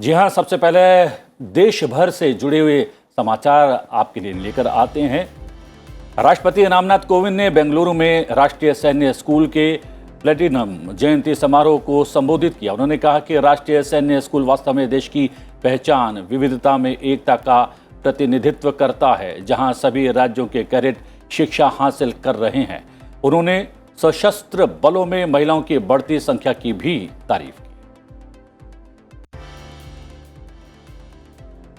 जी हाँ, सबसे पहले देश भर से जुड़े हुए समाचार आपके लिए लेकर आते हैं। राष्ट्रपति रामनाथ कोविंद ने बेंगलुरु में राष्ट्रीय सैन्य स्कूल के प्लेटिनम जयंती समारोह को संबोधित किया। उन्होंने कहा कि राष्ट्रीय सैन्य स्कूल वास्तव में देश की पहचान, विविधता में एकता का प्रतिनिधित्व करता है, जहां सभी राज्यों के कैडेट शिक्षा हासिल कर रहे हैं। उन्होंने सशस्त्र बलों में महिलाओं की बढ़ती संख्या की भी तारीफ की।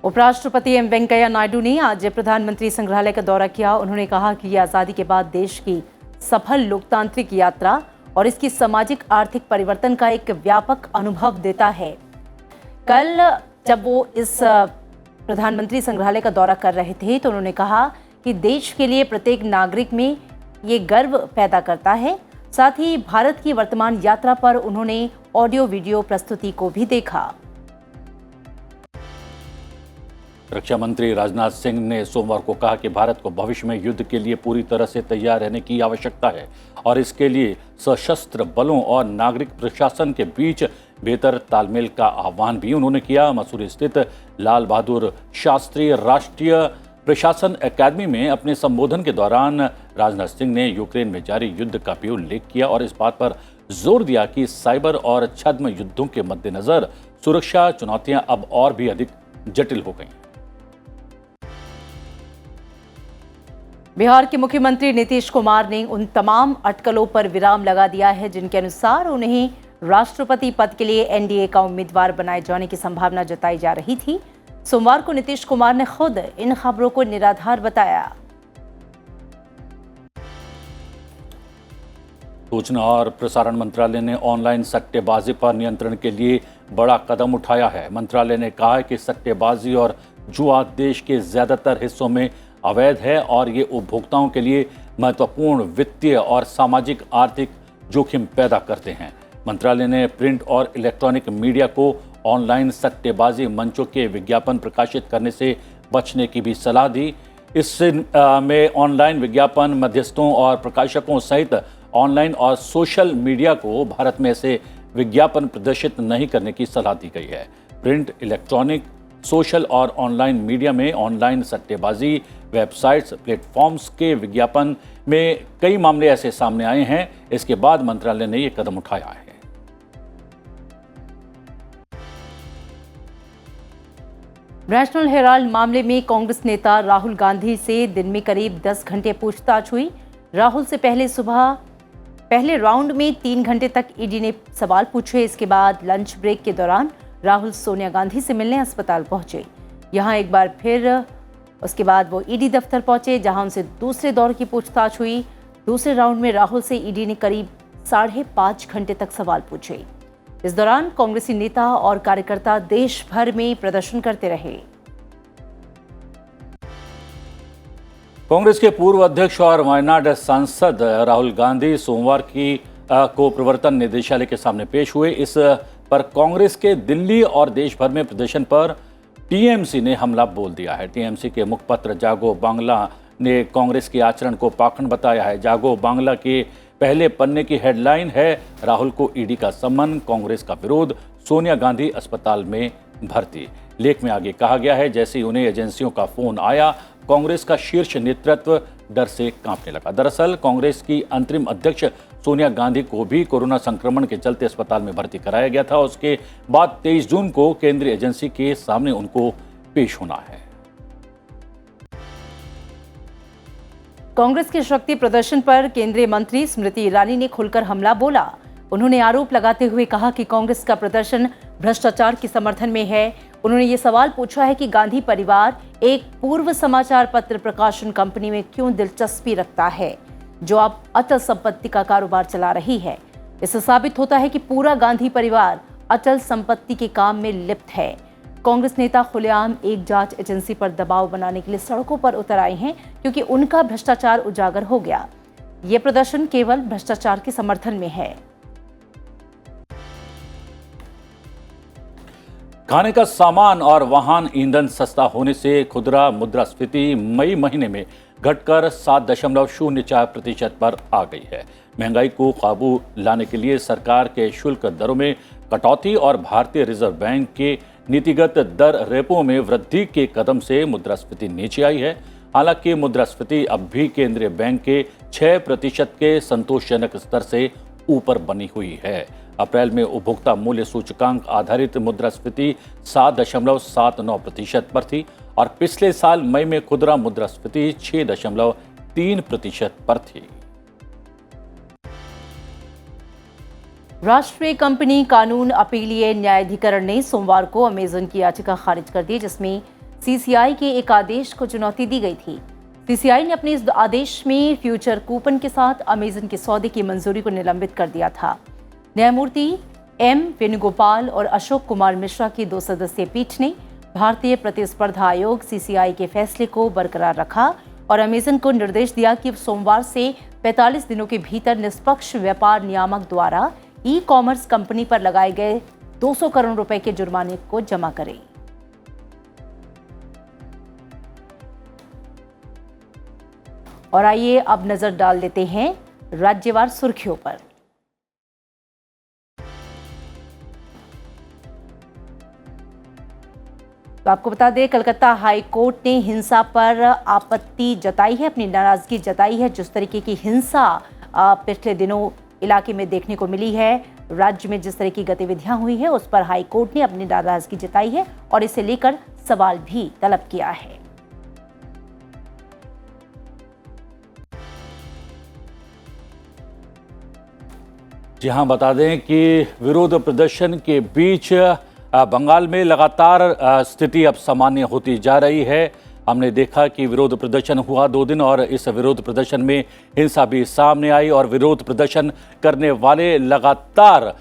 उपराष्ट्रपति एम वेंकैया नायडू ने आज प्रधानमंत्री संग्रहालय का दौरा किया। उन्होंने कहा कि यह आजादी के बाद देश की सफल लोकतांत्रिक यात्रा और इसकी सामाजिक आर्थिक परिवर्तन का एक व्यापक अनुभव देता है। कल जब वो इस प्रधानमंत्री संग्रहालय का दौरा कर रहे थे तो उन्होंने कहा कि देश के लिए प्रत्येक नागरिक में ये गर्व पैदा करता है। साथ ही भारत की वर्तमान यात्रा पर उन्होंने ऑडियो वीडियो प्रस्तुति को भी देखा। रक्षा मंत्री राजनाथ सिंह ने सोमवार को कहा कि भारत को भविष्य में युद्ध के लिए पूरी तरह से तैयार रहने की आवश्यकता है और इसके लिए सशस्त्र बलों और नागरिक प्रशासन के बीच बेहतर तालमेल का आह्वान भी उन्होंने किया। मसूरी स्थित लाल बहादुर शास्त्री राष्ट्रीय प्रशासन अकादमी में अपने संबोधन के दौरान राजनाथ सिंह ने यूक्रेन में जारी युद्ध का भी उल्लेख किया और इस बात पर जोर दिया कि साइबर और छद्म युद्धों के मद्देनजर सुरक्षा चुनौतियां अब और भी अधिक जटिल हो गई। बिहार के मुख्यमंत्री नीतीश कुमार ने उन तमाम अटकलों पर विराम लगा दिया है जिनके अनुसार उन्हें राष्ट्रपति पद के लिए एनडीए का उम्मीदवार बनाए जाने की संभावना जताई जा रही थी। सोमवार को नीतीश कुमार ने खुद इन खबरों को निराधार बताया। सूचना और प्रसारण मंत्रालय ने ऑनलाइन सट्टेबाजी पर नियंत्रण के लिए बड़ा कदम उठाया है। मंत्रालय ने कहा है कि सट्टेबाजी और जुआ देश के ज्यादातर हिस्सों में अवैध है और ये उपभोक्ताओं के लिए महत्वपूर्ण वित्तीय और सामाजिक आर्थिक जोखिम पैदा करते हैं। मंत्रालय ने प्रिंट और इलेक्ट्रॉनिक मीडिया को ऑनलाइन सट्टेबाजी मंचों के विज्ञापन प्रकाशित करने से बचने की भी सलाह दी। इसमें ऑनलाइन विज्ञापन मध्यस्थों और प्रकाशकों सहित ऑनलाइन और सोशल मीडिया को भारत में ऐसे विज्ञापन प्रदर्शित नहीं करने की सलाह दी गई है। प्रिंट, इलेक्ट्रॉनिक, सोशल और ऑनलाइन मीडिया में ऑनलाइन सट्टेबाजी वेबसाइट्स, प्लेटफॉर्म्स के विज्ञापन में कई मामले ऐसे सामने आए हैं। इसके बाद मंत्रालय ने यह कदम उठाया है। नेशनल हेराल्ड मामले में कांग्रेस नेता राहुल गांधी से दिन में करीब 10 घंटे पूछताछ हुई। राहुल से पहले राउंड में 3 घंटे तक ईडी ने सवाल पूछे। इसके बाद लंच ब्रेक के दौरान राहुल सोनिया गांधी से मिलने अस्पताल पहुंचे। यहां एक बार फिर उसके बाद वो ईडी दफ्तर पहुंचे, जहां उनसे दूसरे दौर की पूछताछ हुई। दूसरे राउंड में राहुल से ईडी ने करीब 5.5 घंटे तक सवाल पूछे। इस दौरान कांग्रेसी नेता और कार्यकर्ता देश भर में प्रदर्शन करते रहे। कांग्रेस के पूर्व अध्यक्ष और वायनाड सांसद राहुल गांधी सोमवार को प्रवर्तन निदेशालय के सामने पेश हुए। इस पर कांग्रेस के दिल्ली और देश भर में प्रदर्शन पर टीएमसी ने हमला बोल दिया है। टीएमसी के मुखपत्र जागो बांग्ला ने कांग्रेस के आचरण को पाखंड बताया है। जागो बांग्ला के पहले पन्ने की हेडलाइन है, राहुल को ईडी का सम्मन, कांग्रेस का विरोध, सोनिया गांधी अस्पताल में भर्ती। लेख में आगे कहा गया है, जैसे ही उन्हें एजेंसियों का फोन आया, कांग्रेस का शीर्ष नेतृत्व डर से कांपने लगा। दरअसल कांग्रेस की अंतरिम अध्यक्ष सोनिया गांधी को भी कोरोना संक्रमण के चलते अस्पताल में भर्ती कराया गया था। उसके बाद 23 जून को केंद्रीय एजेंसी के सामने उनको पेश होना है। कांग्रेस के शक्ति प्रदर्शन पर केंद्रीय मंत्री स्मृति ईरानी ने खुलकर हमला बोला। उन्होंने आरोप लगाते हुए कहा कि कांग्रेस का प्रदर्शन भ्रष्टाचार के समर्थन में है। उन्होंने ये सवाल पूछा है कि गांधी परिवार एक पूर्व समाचार पत्र प्रकाशन कंपनी में क्यों दिलचस्पी रखता है, जो अब अचल संपत्ति का कारोबार चला रही है। इससे साबित होता है कि पूरा गांधी परिवार अचल संपत्ति के काम में लिप्त है। कांग्रेस नेता खुलेआम एक जांच एजेंसी पर दबाव बनाने के लिए सड़कों पर उतर आए हैं, क्योंकि उनका भ्रष्टाचार उजागर हो गया। ये प्रदर्शन केवल भ्रष्टाचार के समर्थन में है। खाने का सामान और वाहन ईंधन सस्ता होने से खुदरा मुद्रास्फीति मई महीने में घटकर 7.04% पर आ गई है। महंगाई को काबू लाने के लिए सरकार के शुल्क दरों में कटौती और भारतीय रिजर्व बैंक के नीतिगत दर रेपो में वृद्धि के कदम से मुद्रास्फीति नीचे आई है। हालांकि मुद्रास्फीति अब भी केंद्रीय बैंक के 6% के संतोषजनक स्तर से ऊपर बनी हुई है। अप्रैल में उपभोक्ता मूल्य सूचकांक आधारित मुद्रास्फीति 7.79% पर थी और पिछले साल मई में खुदरा मुद्रास्फीति 6.3% पर थी। राष्ट्रीय कंपनी कानून अपीलीय न्यायाधिकरण ने सोमवार को अमेजन की याचिका खारिज कर दी, जिसमें सीसीआई के एक आदेश को चुनौती दी गई थी। सीसीआई ने अपने इस आदेश में फ्यूचर कूपन के साथ अमेजन के सौदे की मंजूरी को निलंबित कर दिया था। न्यायमूर्ति एम वेणुगोपाल और अशोक कुमार मिश्रा की 2 सदस्यीय पीठ ने भारतीय प्रतिस्पर्धा आयोग सीसीआई के फैसले को बरकरार रखा और अमेजन को निर्देश दिया कि सोमवार से 45 दिनों के भीतर निष्पक्ष व्यापार नियामक द्वारा ई कॉमर्स कंपनी पर लगाए गए 200 करोड़ रुपए के जुर्माने को जमा करें। और आइए अब नजर डाल लेते हैं राज्यवार सुर्खियों पर। तो आपको बता दें, कलकत्ता हाई कोर्ट ने हिंसा पर आपत्ति जताई है, अपनी नाराजगी जताई है। जिस तरीके की हिंसा पिछले दिनों इलाके में देखने को मिली है, राज्य में जिस तरह की गतिविधियां हुई है, उस पर हाई कोर्ट ने अपनी नाराजगी जताई है और इसे लेकर सवाल भी तलब किया है। जी हाँ, बता दें कि विरोध प्रदर्शन के बीच बंगाल में लगातार स्थिति अब सामान्य होती जा रही है। हमने देखा कि विरोध प्रदर्शन हुआ 2 दिन और इस विरोध प्रदर्शन में हिंसा भी सामने आई और विरोध प्रदर्शन करने वाले लगातार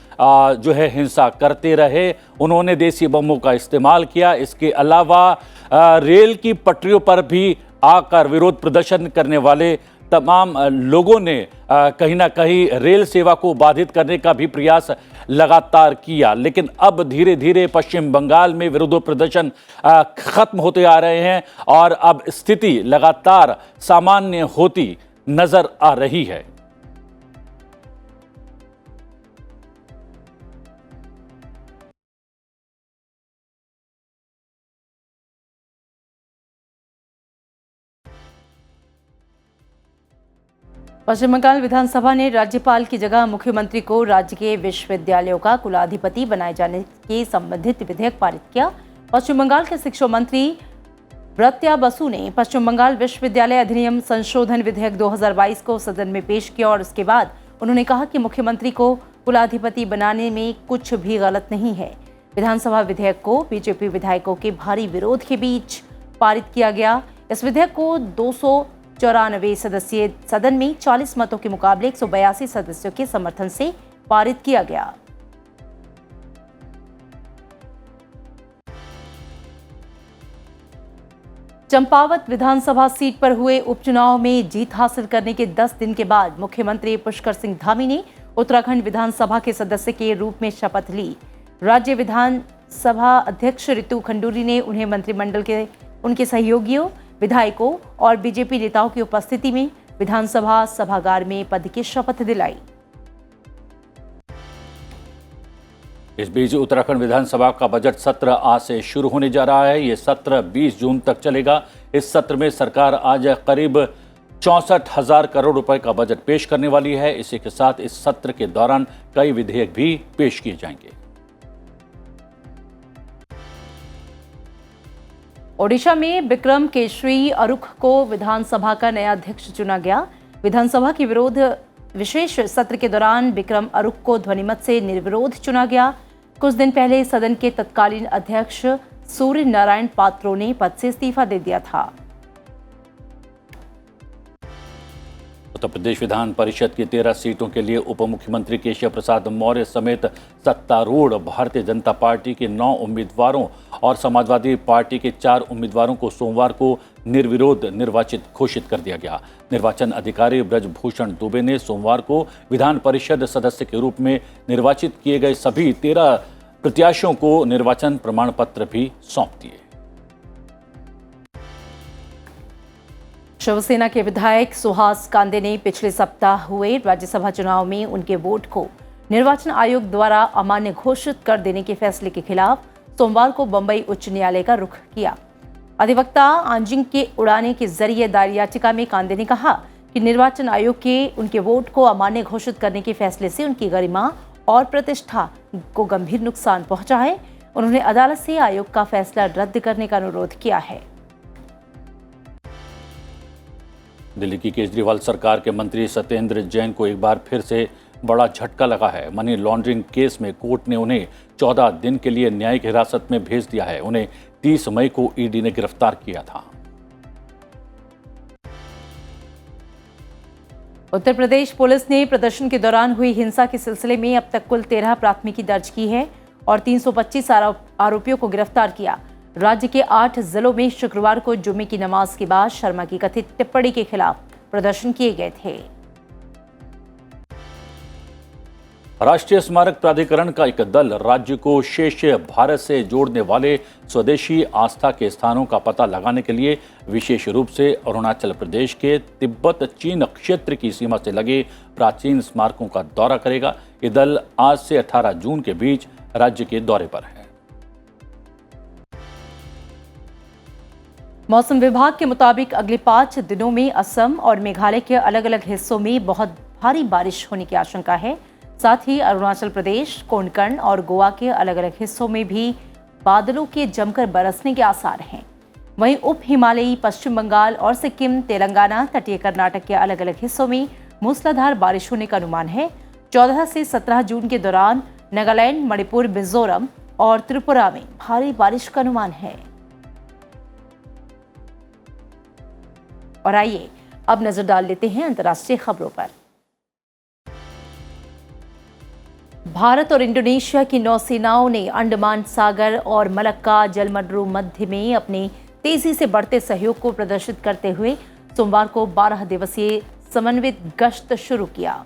जो है हिंसा करते रहे। उन्होंने देसी बमों का इस्तेमाल किया। इसके अलावा रेल की पटरियों पर भी आकर विरोध प्रदर्शन करने वाले तमाम लोगों ने कहीं ना कहीं रेल सेवा को बाधित करने का भी प्रयास लगातार किया। लेकिन अब धीरे धीरे पश्चिम बंगाल में विरोध प्रदर्शन खत्म होते आ रहे हैं और अब स्थिति लगातार सामान्य होती नजर आ रही है। पश्चिम बंगाल विधानसभा ने राज्यपाल की जगह मुख्यमंत्री को राज्य के विश्वविद्यालयों का कुलाधिपति बनाए जाने के संबंधित विधेयक पारित किया। पश्चिम बंगाल के शिक्षा मंत्री ब्रत्या बसु ने पश्चिम बंगाल विश्वविद्यालय अधिनियम संशोधन विधेयक 2022 को सदन में पेश किया और उसके बाद उन्होंने कहा कि मुख्यमंत्री को कुलाधिपति बनाने में कुछ भी गलत नहीं है। विधानसभा विधेयक को बीजेपी विधायकों के भारी विरोध के बीच पारित किया गया। इस विधेयक को 294 सदस्यीय सदन में 40 मतों के मुकाबले 182 सदस्यों के समर्थन से पारित किया गया। चंपावत विधानसभा सीट पर हुए उपचुनाव में जीत हासिल करने के 10 दिन के बाद मुख्यमंत्री पुष्कर सिंह धामी ने उत्तराखंड विधानसभा के सदस्य के रूप में शपथ ली। राज्य विधानसभा अध्यक्ष रितु खंडूरी ने उन्हें मंत्रिमंडल के उनके सहयोगियों, विधायकों और बीजेपी नेताओं की उपस्थिति में विधानसभा सभागार में पद की शपथ दिलाई। इस बीच उत्तराखंड विधानसभा का बजट सत्र आज से शुरू होने जा रहा है। ये सत्र 20 जून तक चलेगा। इस सत्र में सरकार आज करीब 64,000 करोड़ रुपए का बजट पेश करने वाली है। इसी के साथ इस सत्र के दौरान कई विधेयक भी पेश किए जाएंगे। ओडिशा में बिक्रम केशरी अरुख को विधानसभा का नया अध्यक्ष चुना गया। विधानसभा के विरोध विशेष सत्र के दौरान बिक्रम अरुख को ध्वनिमत से निर्विरोध चुना गया। कुछ दिन पहले सदन के तत्कालीन अध्यक्ष सूर्य नारायण पात्रो ने पद से इस्तीफा दे दिया था। उत्तर प्रदेश विधान परिषद की 13 सीटों के लिए उप मुख्यमंत्री केशव प्रसाद मौर्य समेत सत्तारूढ़ भारतीय जनता पार्टी के 9 उम्मीदवारों और समाजवादी पार्टी के 4 उम्मीदवारों को सोमवार को निर्विरोध निर्वाचित घोषित कर दिया गया। निर्वाचन अधिकारी ब्रजभूषण दुबे ने सोमवार को विधान परिषद सदस्य के रूप में निर्वाचित किए गए सभी 13 प्रत्याशियों को निर्वाचन प्रमाण पत्र भी सौंप दिए। शिवसेना के विधायक सुहास कांदे ने पिछले सप्ताह हुए राज्यसभा चुनाव में उनके वोट को निर्वाचन आयोग द्वारा अमान्य घोषित कर देने के फैसले के खिलाफ सोमवार को बंबई उच्च न्यायालय का रुख किया। अधिवक्ता आंजिंग के उड़ाने के जरिए दायर याचिका में कांदे ने कहा कि निर्वाचन आयोग के उनके वोट को अमान्य घोषित करने के फैसले से उनकी गरिमा और प्रतिष्ठा को गंभीर नुकसान पहुंचा है। उन्होंने अदालत से आयोग का फैसला रद्द करने का अनुरोध किया है। दिल्ली की केजरीवाल सरकार के मंत्री सत्येंद्र जैन को एक बार फिर से बड़ा झटका लगा है। मनी लॉन्ड्रिंग केस में कोर्ट ने उन्हें 14 दिन के लिए न्यायिक हिरासत में भेज दिया है। उन्हें 30 मई को ईडी ने गिरफ्तार किया था। उत्तर प्रदेश पुलिस ने प्रदर्शन के दौरान हुई हिंसा के सिलसिले में अब तक कुल 13 प्राथमिकी दर्ज की है और 325 आरोपियों को गिरफ्तार किया। राज्य के 8 जिलों में शुक्रवार को जुम्मे की नमाज के बाद शर्मा की कथित टिप्पणी के खिलाफ प्रदर्शन किए गए थे। राष्ट्रीय स्मारक प्राधिकरण का एक दल राज्य को शेष भारत से जोड़ने वाले स्वदेशी आस्था के स्थानों का पता लगाने के लिए विशेष रूप से अरुणाचल प्रदेश के तिब्बत चीन क्षेत्र की सीमा से लगे प्राचीन स्मारकों का दौरा करेगा। ये दल आज से 18 जून के बीच राज्य के दौरे पर है। मौसम विभाग के मुताबिक अगले 5 दिनों में असम और मेघालय के अलग अलग हिस्सों में बहुत भारी बारिश होने की आशंका है। साथ ही अरुणाचल प्रदेश, कोंकण और गोवा के अलग अलग हिस्सों में भी बादलों के जमकर बरसने के आसार हैं। वहीं उप हिमालयी पश्चिम बंगाल और सिक्किम, तेलंगाना, तटीय कर्नाटक के अलग अलग हिस्सों में मूसलाधार बारिश होने का अनुमान है। 14 से 17 जून के दौरान नागालैंड, मणिपुर, मिजोरम और त्रिपुरा में भारी बारिश का अनुमान है। और आइए अब नजर डाल लेते हैं अंतर्राष्ट्रीय खबरों पर। भारत और इंडोनेशिया की नौसेनाओं ने अंडमान सागर और मलक्का जलमंडलों मध्य में अपने तेजी से बढ़ते सहयोग को प्रदर्शित करते हुए सोमवार को 12 दिवसीय समन्वित गश्त शुरू किया।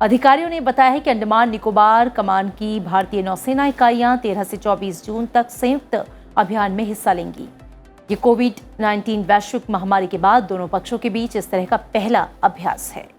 अधिकारियों ने बताया है कि अंडमान निकोबार कमान की भारतीय नौसेना इकाइयां 13 से 24 जून तक संयुक्त अभियान में हिस्सा लेंगी। ये कोविड-19 वैश्विक महामारी के बाद दोनों पक्षों के बीच इस तरह का पहला अभ्यास है।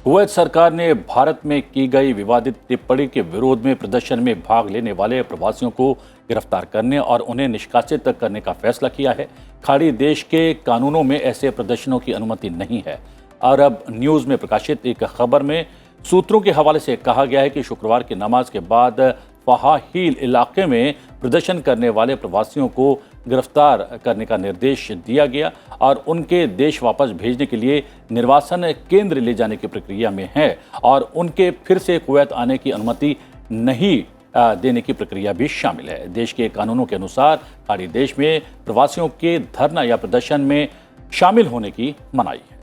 कुवैत सरकार ने भारत में की गई विवादित टिप्पणी के विरोध में प्रदर्शन में भाग लेने वाले प्रवासियों को गिरफ्तार करने और उन्हें निष्कासित करने का फैसला किया है। खाड़ी देश के कानूनों में ऐसे प्रदर्शनों की अनुमति नहीं है। अरब न्यूज़ में प्रकाशित एक खबर में सूत्रों के हवाले से कहा गया है कि शुक्रवार की नमाज के बाद फहा हील इलाके में प्रदर्शन करने वाले प्रवासियों को गिरफ्तार करने का निर्देश दिया गया और उनके देश वापस भेजने के लिए निर्वासन केंद्र ले जाने की प्रक्रिया में है और उनके फिर से कुवैत आने की अनुमति नहीं देने की प्रक्रिया भी शामिल है। देश के कानूनों के अनुसार खाड़ी देश में प्रवासियों के धरना या प्रदर्शन में शामिल होने की मनाही है।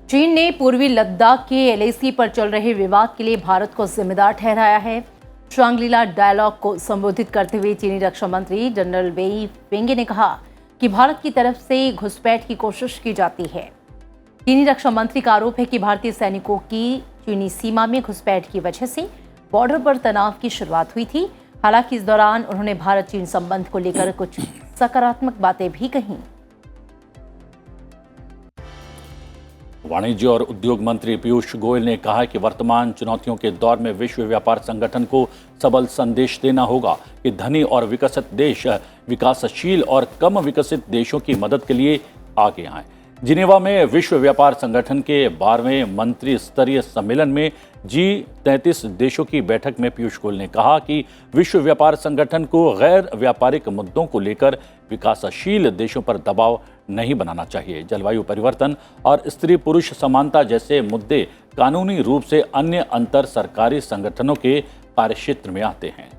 चीन ने पूर्वी लद्दाख के एलएसी पर चल रहे विवाद के लिए भारत को जिम्मेदार ठहराया है। शांग्रीला डायलॉग को संबोधित करते हुए चीनी रक्षा मंत्री जनरल वेई फेंगे ने कहा कि भारत की तरफ से घुसपैठ की कोशिश की जाती है। चीनी रक्षा मंत्री का आरोप है कि भारतीय सैनिकों की चीनी सीमा में घुसपैठ की वजह से बॉर्डर पर तनाव की शुरुआत हुई थी। हालांकि इस दौरान उन्होंने भारत चीन संबंध को लेकर कुछ सकारात्मक बातें भी कहीं। वाणिज्य और उद्योग मंत्री पीयूष गोयल ने कहा कि वर्तमान चुनौतियों के दौर में विश्व व्यापार संगठन को सबल संदेश देना होगा कि धनी और विकसित देश विकासशील और कम विकसित देशों की मदद के लिए आगे आएं। जिनेवा में विश्व व्यापार संगठन के 12वें मंत्री स्तरीय सम्मेलन में G33 देशों की बैठक में पीयूष गोयल ने कहा कि विश्व व्यापार संगठन को गैर व्यापारिक मुद्दों को लेकर विकासशील देशों पर दबाव नहीं बनाना चाहिए। जलवायु परिवर्तन और स्त्री पुरुष समानता जैसे मुद्दे कानूनी रूप से अन्य अंतर सरकारी संगठनों के कार्यक्षेत्र में आते हैं।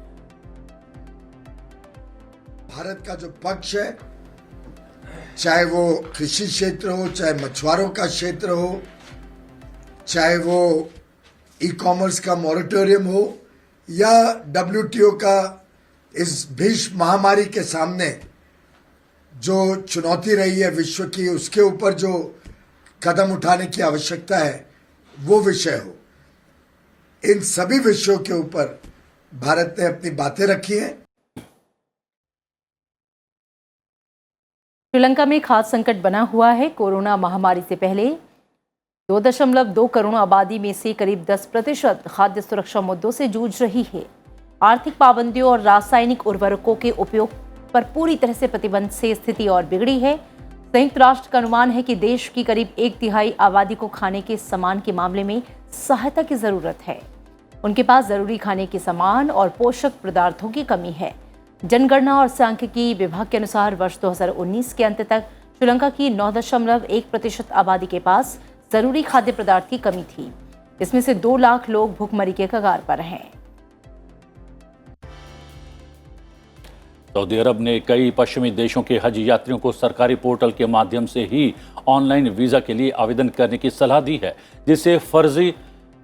भारत का जो पक्ष है, चाहे वो कृषि क्षेत्र हो, चाहे मछुआरों का क्षेत्र हो, चाहे वो ई कॉमर्स का मॉरेटोरियम हो या WTO का इस भीषण महामारी के सामने जो चुनौती रही है विश्व की, उसके ऊपर जो कदम उठाने की आवश्यकता है वो विषय हो, इन सभी विषयों के ऊपर भारत ने अपनी बातें रखी हैं। श्रीलंका में खाद्य संकट बना हुआ है। कोरोना महामारी से पहले 2.2 करोड़ आबादी में से करीब 10% खाद्य सुरक्षा मुद्दों से जूझ रही है। आर्थिक पाबंदियों और रासायनिक उर्वरकों के उपयोग पर पूरी तरह से प्रतिबंध से स्थिति और बिगड़ी है। संयुक्त राष्ट्र का अनुमान है कि देश की करीब 1/3 आबादी को खाने के सामान के मामले में सहायता की जरूरत है। उनके पास जरूरी खाने के सामान और पोषक पदार्थों की कमी है। जनगणना और सांख्यिकी विभाग के अनुसार वर्ष 2019 के अंत तक श्रीलंका की 9.1% आबादी के पास जरूरी खाद्य पदार्थ की कमी थी। इसमें से 2 लाख लोग भूखमरी के कगार पर हैं। सऊदी अरब ने कई पश्चिमी देशों के हज यात्रियों को सरकारी पोर्टल के माध्यम से ही ऑनलाइन वीजा के लिए आवेदन करने की सलाह दी है, जिससे फर्जी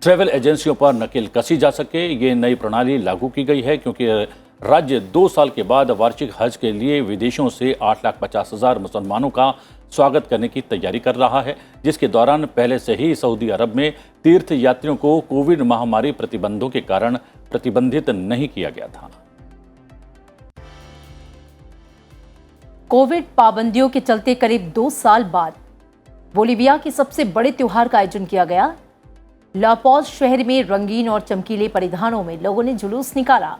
ट्रैवल एजेंसियों पर नकेल कसी जा सके। ये नई प्रणाली लागू की गई है क्योंकि राज्य 2 साल के बाद वार्षिक हज के लिए विदेशों से 8,50,000 मुसलमानों का स्वागत करने की तैयारी कर रहा है, जिसके दौरान पहले से ही सऊदी अरब में तीर्थ यात्रियों को कोविड महामारी प्रतिबंधों के कारण प्रतिबंधित नहीं किया गया था। कोविड पाबंदियों के चलते करीब 2 साल बाद बोलीविया के सबसे बड़े त्योहार का आयोजन किया गया। ला पॉज शहर में रंगीन और चमकीले परिधानों में लोगों ने जुलूस निकाला।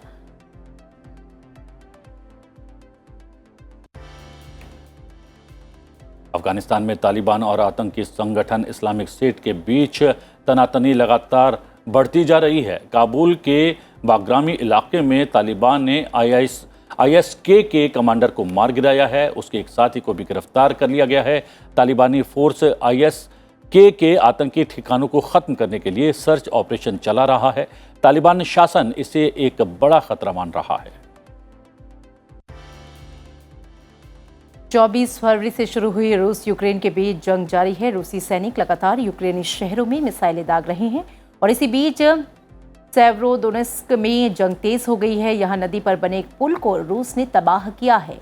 अफगानिस्तान में तालिबान और आतंकी संगठन इस्लामिक स्टेट के बीच तनातनी लगातार बढ़ती जा रही है। काबुल के बाग्रामी इलाके में तालिबान ने ISK के कमांडर को मार गिराया है। उसके एक साथी को भी गिरफ्तार कर लिया गया है। तालिबानी फोर्स ISK के आतंकी ठिकानों को खत्म करने के लिए सर्च ऑपरेशन चला रहा है। तालिबान शासन इसे एक बड़ा खतरा मान रहा है। 24 फरवरी से शुरू हुई रूस यूक्रेन के बीच जंग जारी है। रूसी सैनिक लगातार यूक्रेनी शहरों में मिसाइलें दाग रहे हैं और इसी बीच सेवरोडोनेस्क में जंग तेज हो गई है। यहां नदी पर बने एक पुल को रूस ने तबाह किया है।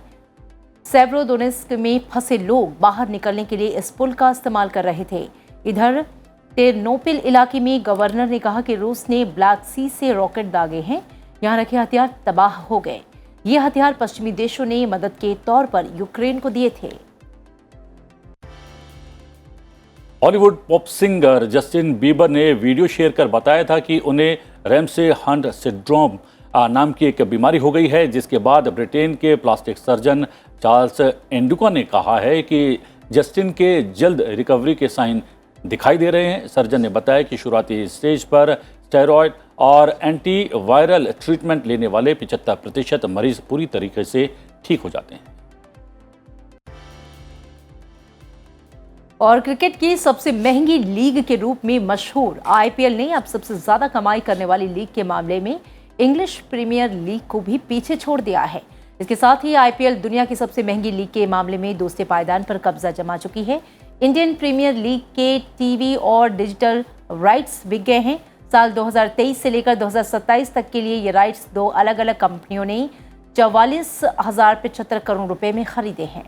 सेवरोडोनेस्क में फंसे लोग बाहर निकलने के लिए इस पुल का इस्तेमाल कर रहे थे। इधर टेरनोपिल इलाके में गवर्नर ने कहा कि रूस ने ब्लैक सी से रॉकेट दागे हैं। यहां रखे हथियार तबाह हो गए। ये हथियार पश्चिमी देशों ने मदद के तौर पर यूक्रेन को दिए थे। Hollywood pop singer Justin Bieber ने वीडियो शेयर कर बताया था कि उन्हें रैमसे हंट सिंड्रोम नाम की एक बीमारी हो गई है, जिसके बाद ब्रिटेन के प्लास्टिक सर्जन चार्ल्स एंडुका ने कहा है कि जस्टिन के जल्द रिकवरी के साइन दिखाई दे रहे हैं। सर्जन ने बताया कि शुरुआती स्टेज पर स्टेरॉयड और एंटीवायरल ट्रीटमेंट लेने वाले 75% मरीज पूरी तरीके से ठीक हो जाते हैं। और क्रिकेट की सबसे महंगी लीग के रूप में मशहूर IPL ने अब सबसे ज्यादा कमाई करने वाली लीग के मामले में इंग्लिश प्रीमियर लीग को भी पीछे छोड़ दिया है। इसके साथ ही IPL दुनिया की सबसे महंगी लीग के मामले में दूसरे पायदान पर कब्जा जमा चुकी है। इंडियन प्रीमियर लीग के टीवी और डिजिटल राइट्स बिक गए हैं। साल 2023 से लेकर 2027 तक के लिए ये राइट्स 2 अलग अलग कंपनियों ने 44,075 करोड़ रुपए में खरीदे हैं।